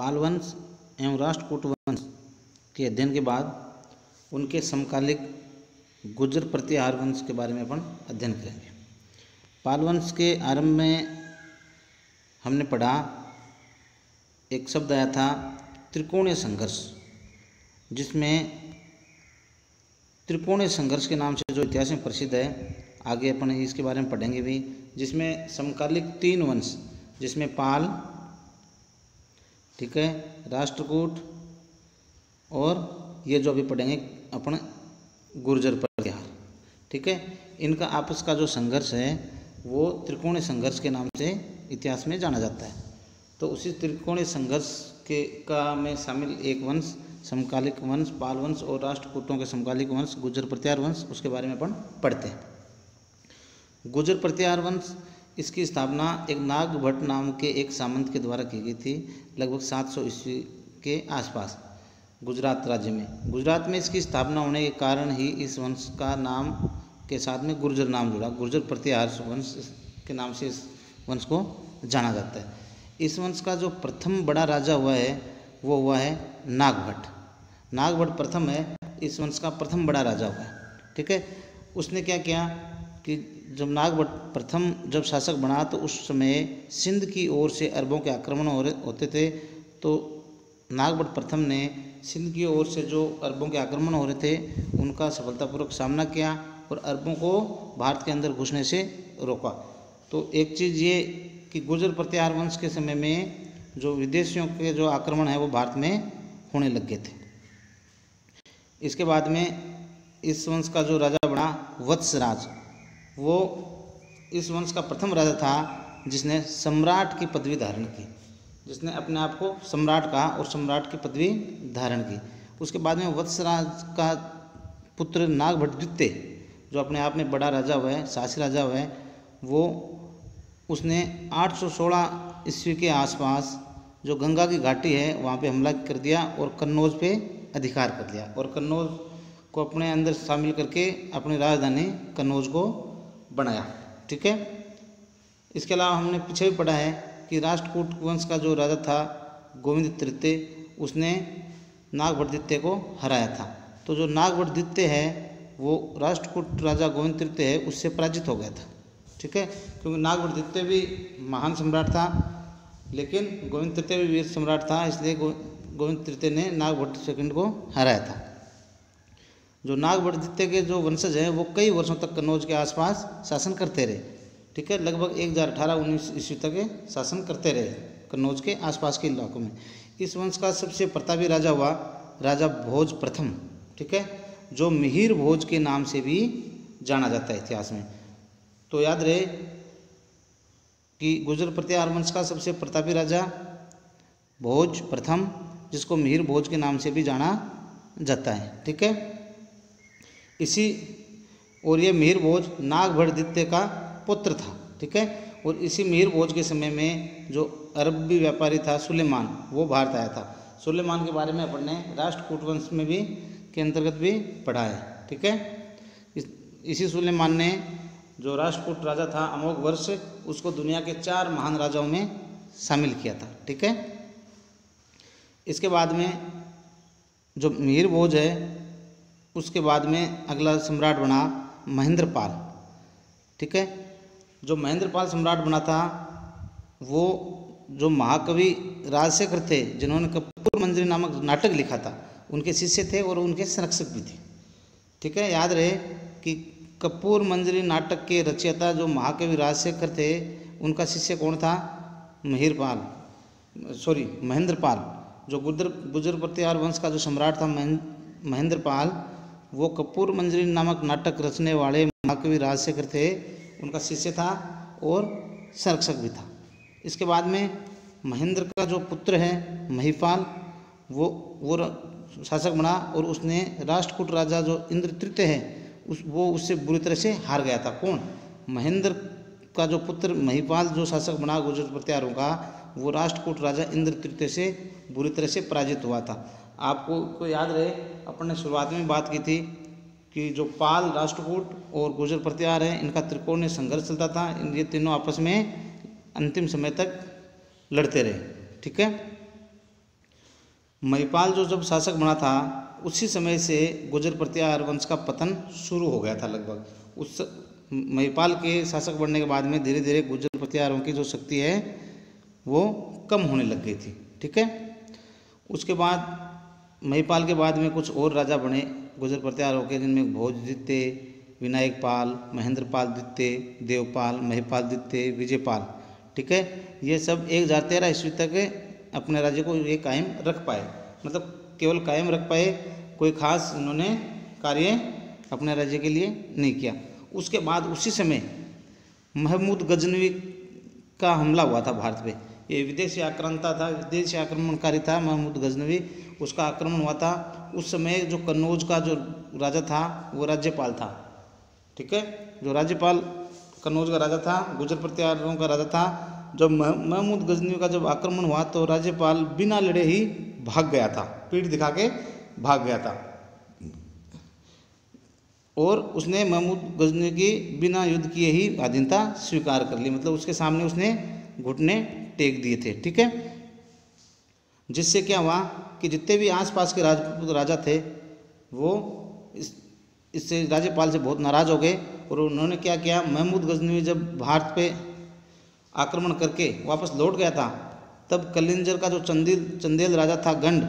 पाल वंश एवं राष्ट्रकूट वंश के अध्ययन के बाद उनके समकालिक गुर्जर प्रतिहार वंश के बारे में अपन अध्ययन करेंगे। पाल वंश के आरंभ में हमने पढ़ा, एक शब्द आया था त्रिकोणीय संघर्ष, जिसमें त्रिकोणीय संघर्ष के नाम से जो इतिहास में प्रसिद्ध है, आगे अपन इसके बारे में पढ़ेंगे भी, जिसमें समकालिक 3 वंश, जिसमें पाल, ठीक है, राष्ट्रकूट और ये जो अभी पढ़ेंगे अपन गुर्जर प्रतिहार, ठीक है, इनका आपस का जो संघर्ष है वो त्रिकोणीय संघर्ष के नाम से इतिहास में जाना जाता है। तो उसी त्रिकोणीय संघर्ष का में शामिल एक वंश समकालिक वंश पाल वंश और राष्ट्रकूटों के समकालिक वंश गुर्जर प्रतिहार वंश, उसके बारे में अपन पढ़ते हैं। गुर्जर प्रतिहार वंश, इसकी स्थापना एक नागभट्ट नाम के एक सामंत के द्वारा की गई थी, लगभग 700 ईस्वी के आसपास गुजरात राज्य में। गुजरात में इसकी स्थापना होने के कारण ही इस वंश का नाम के साथ में गुर्जर नाम जुड़ा। गुर्जर प्रतिहार वंश के नाम से इस वंश को जाना जाता है। इस वंश का जो प्रथम बड़ा राजा हुआ है वो हुआ है नागभट्ट। नागभट्ट प्रथम है, इस वंश का प्रथम बड़ा राजा हुआ है, ठीक है। उसने क्या किया कि जब नागभट्ट प्रथम जब शासक बना तो उस समय सिंध की ओर से अरबों के आक्रमण होते थे। तो नागभट्ट प्रथम ने सिंध की ओर से जो अरबों के आक्रमण हो रहे थे उनका सफलतापूर्वक सामना किया और अरबों को भारत के अंदर घुसने से रोका। तो एक चीज़ ये कि गुर्जर प्रतिहार वंश के समय में जो विदेशियों के जो आक्रमण है वो भारत में होने लग गए थे। इसके बाद में इस वंश का जो राजा बना वत्सराज, वो इस वंश का प्रथम राजा था जिसने सम्राट की पदवी धारण की, जिसने अपने आप को सम्राट कहा और सम्राट की पदवी धारण की। उसके बाद में वत्सराज का पुत्र नागभट्ट द्वितीय, जो अपने आप में बड़ा राजा हुआ है, शासी राजा हुआ है, वो उसने 816 ईस्वी के आसपास जो गंगा की घाटी है वहाँ पे हमला कर दिया और कन्नौज पे अधिकार कर लिया और कन्नौज को अपने अंदर शामिल करके अपनी राजधानी कन्नौज को बनाया, ठीक है। इसके अलावा हमने पीछे भी पढ़ा है कि राष्ट्रकूट वंश का जो राजा था गोविंद तृतीय, उसने नागभट्ट द्वितीय को हराया था। तो जो नागभट्ट द्वितीय है वो राष्ट्रकूट राजा गोविंद तृतीय है उससे पराजित हो गया था, ठीक है, क्योंकि नागभट्ट द्वितीय भी महान सम्राट था लेकिन गोविंद तृतीय भी वीर सम्राट था, इसलिए गोविंद तृतीय ने नागभट्ट सेकंड को हराया था। जो नागभट्ट द्वितीय के जो वंशज हैं वो कई वर्षों तक कन्नौज के आसपास शासन करते रहे, ठीक है, लगभग 1018-19 ईस्वी तक शासन करते रहे कन्नौज के आसपास के इलाकों में। इस वंश का सबसे प्रतापी राजा हुआ राजा भोज प्रथम, ठीक है, जो मिहिर भोज के नाम से भी जाना जाता है इतिहास में। तो याद रहे कि गुर्जर प्रतिहार वंश का सबसे प्रतापी राजा भोज प्रथम, जिसको मिहिर भोज के नाम से भी जाना जाता है, ठीक है। इसी और ये मिहिर भोज नागभट्ट द्वितीय का पुत्र था, ठीक है, और इसी मिहिर भोज के समय में जो अरबी व्यापारी था सुलेमान, वो भारत आया था। सुलेमान के बारे में अपन ने राष्ट्रकूट वंश में भी के अंतर्गत भी पढ़ा है, ठीक है। इसी सुलेमान ने जो राष्ट्रकूट राजा था अमोघ वर्ष, उसको दुनिया के 4 महान राजाओं में शामिल किया था, ठीक है। इसके बाद में जो मिहिर भोज है उसके बाद में अगला सम्राट बना महेंद्रपाल, ठीक है। जो महेंद्रपाल सम्राट बना था वो जो महाकवि राजशेखर थे, जिन्होंने कपूर मंजरी नामक नाटक लिखा था, उनके शिष्य थे और उनके संरक्षक भी थे, ठीक है। याद रहे कि कपूर मंजरी नाटक के रचयिता जो महाकवि राजशेखर थे, उनका शिष्य कौन था? महेंद्रपाल। जो गुर्जर प्रतिहार वंश का जो सम्राट था महेंद्रपाल, वो कपूर मंजरी नामक नाटक रचने वाले महाकवि राजशेखर थे, उनका शिष्य था और संरक्षक भी था। इसके बाद में महेंद्र का जो पुत्र है महिपाल, वो शासक बना और उसने राष्ट्रकूट राजा जो इंद्र तृतीय है वो उससे बुरी तरह से हार गया था। कौन? महेंद्र का जो पुत्र महिपाल जो शासक बना गुर्जर प्रतिहारों का, वो राष्ट्रकूट राजा इंद्र तृतीय से बुरी तरह से पराजित हुआ था। आपको याद रहे अपन ने शुरुआत में बात की थी कि जो पाल, राष्ट्रकूट और गुर्जर प्रतिहार है, इनका त्रिकोणीय संघर्ष चलता था। ये तीनों आपस में अंतिम समय तक लड़ते रहे, ठीक है। महिपाल जो जब शासक बना था उसी समय से गुर्जर प्रतिहार वंश का पतन शुरू हो गया था लगभग। उस महिपाल के शासक बनने के बाद में धीरे धीरे गुर्जर प्रतिहारों की जो शक्ति है वो कम होने लग गई थी। ठीक है, उसके बाद महिपाल के बाद में कुछ और राजा बने गुर्जर प्रतिहारों के, जिनमें भोजदित्य, विनायक पाल, महेंद्र पाल द्वितीय, देवपाल, महिपाल द्वितीय, विजयपाल। ठीक है, ये सब 1013 ईस्वी तक अपने राज्य को ये कायम रख पाए, मतलब केवल कायम रख पाए, कोई खास इन्होंने कार्य अपने राज्य के लिए नहीं किया। उसके बाद उसी समय महमूद गजनवी का हमला हुआ था भारत पे। ये विदेशी आक्रांता था, विदेशी आक्रमणकारी था महमूद गजनवी, उसका आक्रमण हुआ था। उस समय जो कन्नौज का जो राजा था वो राज्यपाल था। ठीक है, जो राज्यपाल कन्नौज का राजा था, गुर्जर प्रतिहारों का राजा था। जब महमूद गजनवी का जब आक्रमण हुआ तो राज्यपाल बिना लड़े ही भाग गया था, पीठ दिखा के भाग गया था, और उसने महमूद गजनवी की बिना युद्ध किए ही स्वाधीनता स्वीकार कर ली, मतलब उसके सामने उसने घुटने टेक दिए थे। ठीक है, जिससे क्या हुआ कि जितने भी आसपास के राजपूत राजा थे वो इससे राज्यपाल से बहुत नाराज़ हो गए, और उन्होंने क्या किया, महमूद गजनवी जब भारत पे आक्रमण करके वापस लौट गया था तब कलिंजर का जो चंदेल राजा था गंड,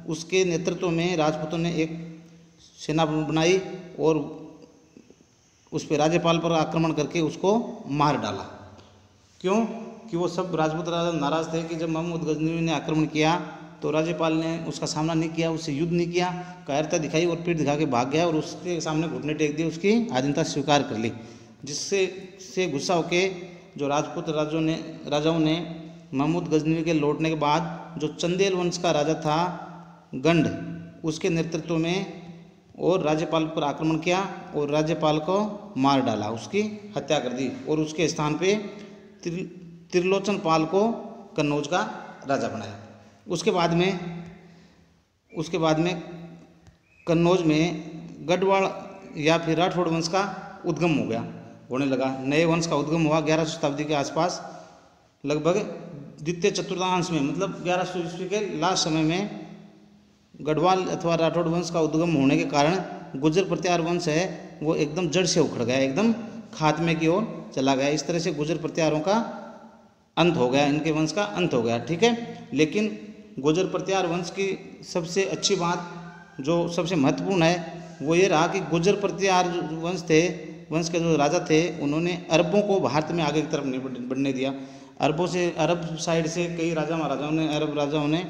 उसके नेतृत्व में राजपूतों ने एक सेना बनाई और उस पर राज्यपाल पर आक्रमण करके उसको मार डाला। क्यों कि वो सब राजपूत राजा नाराज़ थे कि जब महमूद गजनवी ने आक्रमण किया तो राज्यपाल ने उसका सामना नहीं किया, उससे युद्ध नहीं किया, कायरता दिखाई और पीठ दिखा के भाग गया और उसके सामने घुटने टेक दिए, उसकी आधीनता स्वीकार कर ली। जिससे गुस्सा होके जो राजपूत राजाओं ने महमूद गजनवी के लौटने के बाद जो चंदेल वंश का राजा था गंड, उसके नेतृत्व में और राज्यपाल पर आक्रमण किया और राज्यपाल को मार डाला, उसकी हत्या कर दी, और उसके स्थान पे त्रिलोचन पाल को कन्नौज का राजा बनाया। उसके बाद में कन्नौज में गढ़वाल या फिर राठौड़ वंश का उद्गम हो गया, होने लगा। नए वंश का उद्गम हुआ 1100 शताब्दी के आसपास, लगभग द्वितीय चतुर्थांश में, मतलब 1100 ईस्वी के लास्ट समय में गढ़वाल अथवा राठौड़ वंश का उद्गम होने के कारण गुर्जर प्रतिहार वंश है वो एकदम जड़ से उखड़ गया, एकदम खात्मे की ओर चला गया। इस तरह से गुर्जर प्रतिहारों का अंत हो गया, इनके वंश का अंत हो गया। ठीक है, लेकिन गुर्जर प्रतिहार वंश की सबसे अच्छी बात जो सबसे महत्वपूर्ण है वो ये रहा कि गुर्जर प्रतिहार वंश के जो राजा थे उन्होंने अरबों को भारत में आगे की तरफ नहीं बढ़ने दिया। अरब साइड से कई अरब राजाओं ने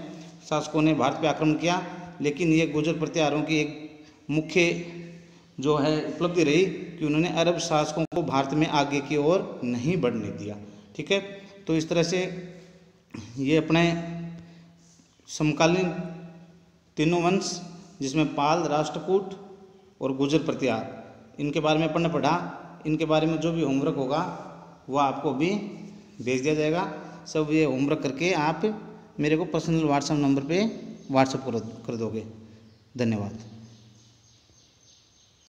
शासकों ने भारत पे आक्रमण किया, लेकिन ये गुर्जर प्रतिहारों की एक मुख्य जो है उपलब्धि रही कि उन्होंने अरब शासकों को भारत में आगे की ओर नहीं बढ़ने दिया। ठीक है, तो इस तरह से ये अपने समकालीन तीनों वंश जिसमें पाल, राष्ट्रकूट और गुर्जर प्रतिहार, इनके बारे में पढ़ना पड़ा। इनके बारे में जो भी होमवर्क होगा वो आपको भी भेज दिया जाएगा। सब ये होमवर्क करके आप मेरे को पर्सनल व्हाट्सएप नंबर पे व्हाट्सएप कर दोगे। धन्यवाद।